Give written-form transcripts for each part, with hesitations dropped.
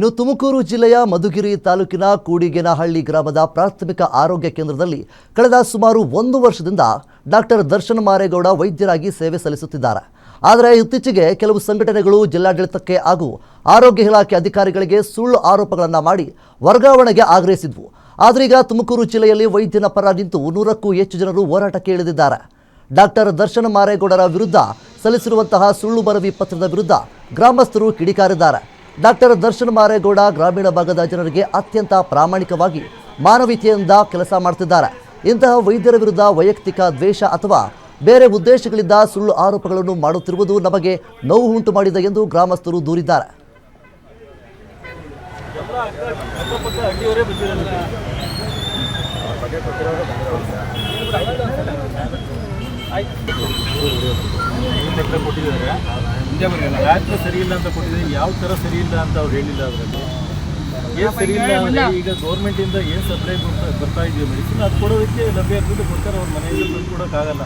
ಇನ್ನು ತುಮಕೂರು ಜಿಲ್ಲೆಯ ಮಧುಗಿರಿ ತಾಲೂಕಿನ ಕೂಡಿಗೇನಹಳ್ಳಿ ಗ್ರಾಮದ ಪ್ರಾಥಮಿಕ ಆರೋಗ್ಯ ಕೇಂದ್ರದಲ್ಲಿ ಕಳೆದ ಸುಮಾರು 1 ವರ್ಷದಿಂದ ಡಾಕ್ಟರ್ ದರ್ಶನ್ ಮಾರೇಗೌಡ ವೈದ್ಯರಾಗಿ ಸೇವೆ ಸಲ್ಲಿಸುತ್ತಿದ್ದಾರೆ. ಆದರೆ ಇತ್ತೀಚೆಗೆ ಕೆಲವು ಸಂಘಟನೆಗಳು ಜಿಲ್ಲಾಡಳಿತಕ್ಕೆ ಹಾಗೂ ಆರೋಗ್ಯ ಇಲಾಖೆ ಅಧಿಕಾರಿಗಳಿಗೆ ಸುಳ್ಳು ಆರೋಪಗಳನ್ನು ಮಾಡಿ ವರ್ಗಾವಣೆಗೆ ಆಗ್ರಹಿಸಿದ್ವು. ಆದರೆ ಈಗ ತುಮಕೂರು ಜಿಲ್ಲೆಯಲ್ಲಿ ವೈದ್ಯನ ಪರ ನಿಂತು 100ಕ್ಕೂ ಹೆಚ್ಚು ಜನರು ಹೋರಾಟಕ್ಕೆ ಇಳಿದಿದ್ದಾರೆ. ಡಾಕ್ಟರ್ ದರ್ಶನ್ ಮಾರೇಗೌಡರ ವಿರುದ್ಧ ಸಲ್ಲಿಸಿರುವಂತಹ ಸುಳ್ಳು ಮನವಿ ಪತ್ರದ ವಿರುದ್ಧ ಗ್ರಾಮಸ್ಥರು ಕಿಡಿಕಾರಿದ್ದಾರೆ. ಡಾಕ್ಟರ್ ದರ್ಶನ್ ಮಾರೇಗೌಡ ಗ್ರಾಮೀಣ ಭಾಗದ ಜನರಿಗೆ ಅತ್ಯಂತ ಪ್ರಾಮಾಣಿಕವಾಗಿ ಮಾನವೀಯತೆಯಿಂದ ಕೆಲಸ ಮಾಡ್ತಿದ್ದಾರೆ. ಇಂತಹ ವೈದ್ಯರ ವಿರುದ್ಧ ವೈಯಕ್ತಿಕ ದ್ವೇಷ ಅಥವಾ ಬೇರೆ ಉದ್ದೇಶಗಳಿಂದ ಸುಳ್ಳು ಆರೋಪಗಳನ್ನು ಮಾಡುತ್ತಿರುವುದು ನಮಗೆ ನೋವು ಉಂಟು ಮಾಡಿದೆ ಎಂದು ಗ್ರಾಮಸ್ಥರು ದೂರಿದ್ದಾರೆ. ಡಾಕ್ಟ್ರು ಸರಿ ಇಲ್ಲ ಅಂತ ಕೊಟ್ಟಿದ್ದಾರೆ. ಯಾವ ಥರ ಸರಿ ಇಲ್ಲ ಅಂತ ಅವ್ರು ಹೇಳಿಲ್ಲ. ಅದರಲ್ಲಿ ಏನು ಸರಿ ಇಲ್ಲ ಅಂದರೆ ಈಗ ಗೌರ್ಮೆಂಟಿಂದ ಏನು ಸಪ್ಲೈ ಬರ್ತಾ ಇದೆಯೋ ಮೆಡಿಸಿನ್ ಅದು ಕೊಡೋದಕ್ಕೆ ಲಭ್ಯ ದುಡ್ಡು ಕೊಡ್ತಾರೆ. ಅವ್ರ ಮನೆಯಲ್ಲಿ ದುಡ್ಡು ಕೊಡೋಕ್ಕಾಗಲ್ಲ.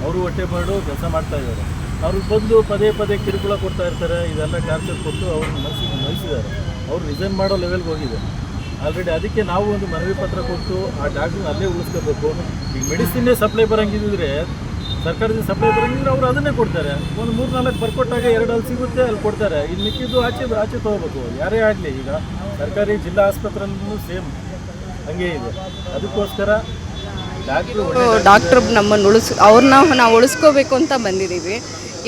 ಅವರು ಹೊಟ್ಟೆಪಾಡು ಕೆಲಸ ಮಾಡ್ತಾ ಇದ್ದಾರೆ. ಅವ್ರಿಗೆ ಬಂದು ಪದೇ ಪದೇ ಕಿರುಕುಳ ಕೊಡ್ತಾ ಇರ್ತಾರೆ. ಇದೆಲ್ಲ ಟಾರ್ಚರ್ ಕೊಟ್ಟು ಅವ್ರನ್ನ ಮನಸ್ಸಿದ್ದಾರೆ. ಅವ್ರು ರಿಸೈನ್ ಮಾಡೋ ಲೆವೆಲ್ಗೆ ಹೋಗಿದೆ ಆಲ್ರೆಡಿ. ಅದಕ್ಕೆ ನಾವು ಒಂದು ಮನವಿ ಪತ್ರ ಕೊಟ್ಟು ಆ ಡಾಕ್ಟ್ರನ್ನ ಅಲ್ಲೇ ಉಳಿಸ್ಕೋಬೇಕು. ಈಗ ಮೆಡಿಸಿನ್ನೇ ಸಪ್ಲೈ ಬರೋಂಗಿದ್ರೆ ಸರ್ಕಾರದಿಂದ ಸಪ್ಲೈ ಬರೋಂಗಿದ್ರೆ ಅವರು ಅದನ್ನೇ ಕೊಡ್ತಾರೆ. ಒಂದು 3-4 ಬರ್ಕೊಟ್ಟಾಗ 2 ಅಲ್ಲಿ ಸಿಗುತ್ತೆ, ಅಲ್ಲಿ ಕೊಡ್ತಾರೆ. ಇನ್ನು ಮಿಕ್ಕಿದ್ದು ಆಚೆ ತೊಗೋಬೇಕು ಯಾರೇ ಆಗಲಿ. ಈಗ ಸರ್ಕಾರಿ ಜಿಲ್ಲಾ ಆಸ್ಪತ್ರೆಯಲ್ಲೂ ಸೇಮ್ ಹಂಗೆ ಇದೆ. ಅದಕ್ಕೋಸ್ಕರ ಡಾಕ್ಟ್ರು ನಮ್ಮನ್ನು ಅವ್ರನ್ನ ನಾವು ಉಳಿಸ್ಕೋಬೇಕು ಅಂತ ಬಂದಿದ್ದೀವಿ.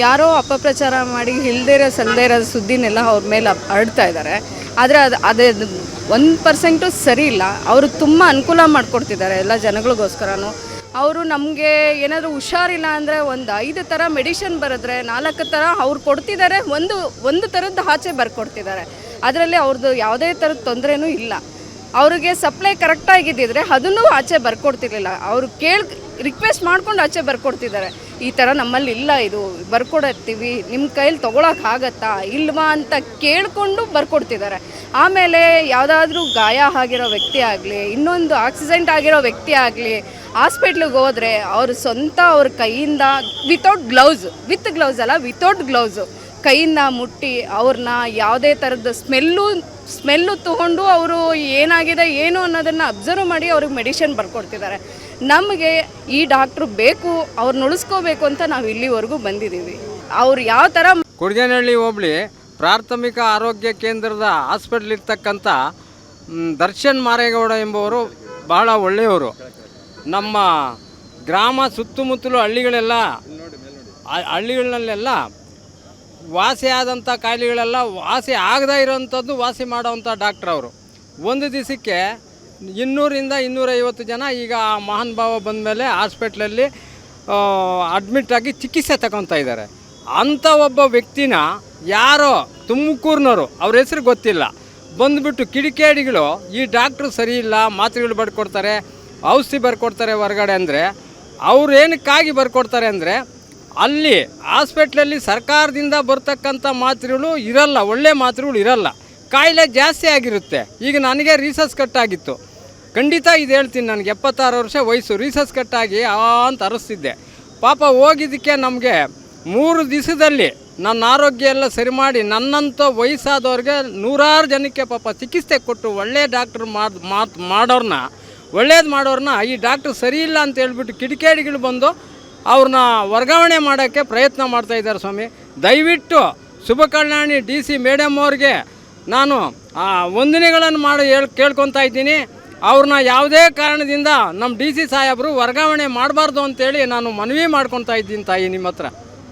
ಯಾರೋ ಅಪಪ್ರಚಾರ ಮಾಡಿ ಇಲ್ದಿರೋ ಸಲ್ದಿರೋ ಸುದ್ದಿನೆಲ್ಲ ಅವ್ರ ಮೇಲೆ ಹರಡ್ತಾ ಇದ್ದಾರೆ. ಆದರೆ ಅದೇ 1% ಸರಿ ಇಲ್ಲ. ಅವರು ತುಂಬ ಅನುಕೂಲ ಮಾಡಿಕೊಡ್ತಿದ್ದಾರೆ ಎಲ್ಲ ಜನಗಳಿಗೋಸ್ಕರನೂ. ಅವರು ನಮಗೆ ಏನಾದರೂ ಹುಷಾರಿಲ್ಲ ಅಂದರೆ ಒಂದು 5 ಥರ ಮೆಡಿಷನ್ ಬರೆದ್ರೆ 4 ಥರ ಅವ್ರು ಕೊಡ್ತಿದ್ದಾರೆ. ಒಂದು ಥರದ್ದು ಆಚೆ ಬರ್ಕೊಡ್ತಿದ್ದಾರೆ. ಅದರಲ್ಲಿ ಅವ್ರದ್ದು ಯಾವುದೇ ಥರದ ತೊಂದರೆನೂ ಇಲ್ಲ. ಅವ್ರಿಗೆ ಸಪ್ಲೈ ಕರೆಕ್ಟಾಗಿದ್ದಿದ್ರೆ ಅದನ್ನು ಆಚೆ ಬರ್ಕೊಡ್ತಿರ್ಲಿಲ್ಲ. ಅವರು ರಿಕ್ವೆಸ್ಟ್ ಮಾಡ್ಕೊಂಡು ಆಚೆ ಬರ್ಕೊಡ್ತಿದ್ದಾರೆ. ಈ ಥರ ನಮ್ಮಲ್ಲಿ ಇಲ್ಲ, ಇದು ಬರ್ಕೊಡತ್ತೀವಿ, ನಿಮ್ಮ ಕೈಯಲ್ಲಿ ತೊಗೊಳಕ್ಕಾಗತ್ತಾ ಇಲ್ವಾ ಅಂತ ಕೇಳಿಕೊಂಡು ಬರ್ಕೊಡ್ತಿದ್ದಾರೆ. ಆಮೇಲೆ ಯಾವುದಾದ್ರೂ ಗಾಯ ಆಗಿರೋ ವ್ಯಕ್ತಿ ಆಗಲಿ, ಇನ್ನೊಂದು ಆಕ್ಸಿಡೆಂಟ್ ಆಗಿರೋ ವ್ಯಕ್ತಿ ಆಗಲಿ, ಹಾಸ್ಪಿಟ್ಲಿಗೆ ಹೋದರೆ ಅವರು ಸ್ವಂತ ಅವ್ರ ಕೈಯಿಂದ ವಿತೌಟ್ ಗ್ಲೌಸು ಕೈಯಿಂದ ಮುಟ್ಟಿ ಅವ್ರನ್ನ ಯಾವುದೇ ಥರದ ಸ್ಮೆಲ್ಲು ತೊಗೊಂಡು ಅವರು ಏನಾಗಿದೆ ಏನು ಅನ್ನೋದನ್ನು ಅಬ್ಸರ್ವ್ ಮಾಡಿ ಅವ್ರಿಗೆ ಮೆಡಿಷನ್ ಬರ್ಕೊಡ್ತಿದ್ದಾರೆ. ನಮಗೆ ಈ ಡಾಕ್ಟ್ರು ಬೇಕು, ಅವ್ರನ್ನ ಉಳಿಸ್ಕೋಬೇಕು ಅಂತ ನಾವು ಇಲ್ಲಿವರೆಗೂ ಬಂದಿದ್ದೀವಿ. ಅವ್ರು ಯಾವ ಥರ ಕೂಡಿಗೇನಹಳ್ಳಿ ಹೋಬಳಿ ಪ್ರಾಥಮಿಕ ಆರೋಗ್ಯ ಕೇಂದ್ರದ ಹಾಸ್ಪಿಟ್ಲ್ ಇರ್ತಕ್ಕಂಥ ದರ್ಶನ್ ಮಾರೇಗೌಡ ಎಂಬುವರು ಬಹಳ ಒಳ್ಳೆಯವರು. ನಮ್ಮ ಗ್ರಾಮ ಸುತ್ತಮುತ್ತಲು ಹಳ್ಳಿಗಳಲ್ಲೆಲ್ಲ ವಾಸಿಯಾದಂಥ ಕಾಯಿಲೆಗಳೆಲ್ಲ ವಾಸಿ ಆಗದೇ ಇರೋವಂಥದ್ದು ವಾಸಿ ಮಾಡೋವಂಥ ಡಾಕ್ಟ್ರ್ ಅವರು. ಒಂದು ದಿವಸಕ್ಕೆ 200-250 ಜನ ಈಗ ಮಹಾನ್ ಭಾವ ಬಂದ ಮೇಲೆ ಹಾಸ್ಪಿಟ್ಲಲ್ಲಿ ಅಡ್ಮಿಟ್ಟಾಗಿ ಚಿಕಿತ್ಸೆ ತಗೊತಾ ಇದ್ದಾರೆ. ಅಂಥ ಒಬ್ಬ ವ್ಯಕ್ತಿನ ಯಾರೋ ತುಮಕೂರಿನವರು, ಅವ್ರ ಹೆಸರು ಗೊತ್ತಿಲ್ಲ, ಬಂದುಬಿಟ್ಟು ಕಿಡಿಕೇಡಿಗಳು ಈ ಡಾಕ್ಟ್ರು ಸರಿ ಇಲ್ಲ, ಮಾತ್ರೆಗಳು ಬರ್ಕೊಡ್ತಾರೆ, ಔಷಧಿ ಬರ್ಕೊಡ್ತಾರೆ ಹೊರಗಡೆ ಅಂದರೆ ಅವ್ರು ಏನಕ್ಕಾಗಿ ಬರ್ಕೊಡ್ತಾರೆ ಅಂದರೆ ಅಲ್ಲಿ ಹಾಸ್ಪಿಟ್ಲಲ್ಲಿ ಸರ್ಕಾರದಿಂದ ಬರ್ತಕ್ಕಂಥ ಮಾತ್ರೆಗಳು ಇರಲ್ಲ, ಒಳ್ಳೆ ಮಾತ್ರೆಗಳು ಇರಲ್ಲ, ಕಾಯಿಲೆ ಜಾಸ್ತಿ ಆಗಿರುತ್ತೆ. ಈಗ ನನಗೆ ರೀಸಸ್ ಕಟ್ಟಾಗಿತ್ತು, ಖಂಡಿತ ಇದು ಹೇಳ್ತೀನಿ, ನನಗೆ 76 ವರ್ಷ ವಯಸ್ಸು, ರೀಸಸ್ ಕಟ್ಟಾಗಿ ಅಂತ ಅರಸ್ತಿದ್ದೆ. ಪಾಪ ಹೋಗಿದ್ದಕ್ಕೆ ನಮಗೆ 3 ದಿವಸದಲ್ಲಿ ನನ್ನ ಆರೋಗ್ಯ ಎಲ್ಲ ಸರಿ ಮಾಡಿ ನನ್ನಂಥ ವಯಸ್ಸಾದವ್ರಿಗೆ 100 ಜನಕ್ಕೆ ಪಾಪ ಚಿಕಿತ್ಸೆ ಕೊಟ್ಟು ಒಳ್ಳೆ ಡಾಕ್ಟ್ರ್ ಒಳ್ಳೇದು ಮಾಡೋರನ್ನ ಈ ಡಾಕ್ಟ್ರ್ ಸರಿ ಇಲ್ಲ ಅಂತ ಹೇಳ್ಬಿಟ್ಟು ಕಿಡಿಕೇಡಿಗಳು ಬಂದು ಅವ್ರನ್ನ ವರ್ಗಾವಣೆ ಮಾಡೋಕ್ಕೆ ಪ್ರಯತ್ನ ಮಾಡ್ತಾಯಿದ್ದಾರೆ. ಸ್ವಾಮಿ, ದಯವಿಟ್ಟು ಶುಭ ಕಲ್ಯಾಣಿ DC ಮೇಡಮ್ ಅವ್ರಿಗೆ ನಾನು ವಂದನೆಗಳನ್ನು ಕೇಳ್ಕೊತಾ ಇದ್ದೀನಿ. ಅವ್ರನ್ನ ಯಾವುದೇ ಕಾರಣದಿಂದ ನಮ್ಮ DC ಸಾಹೇಬರು ವರ್ಗಾವಣೆ ಮಾಡಬಾರ್ದು ಅಂತೇಳಿ ನಾನು ಮನವಿ ಮಾಡ್ಕೊತಾ ಇದ್ದೀನಿ ತಾಯಿ ನಿಮ್ಮ ಹತ್ರ.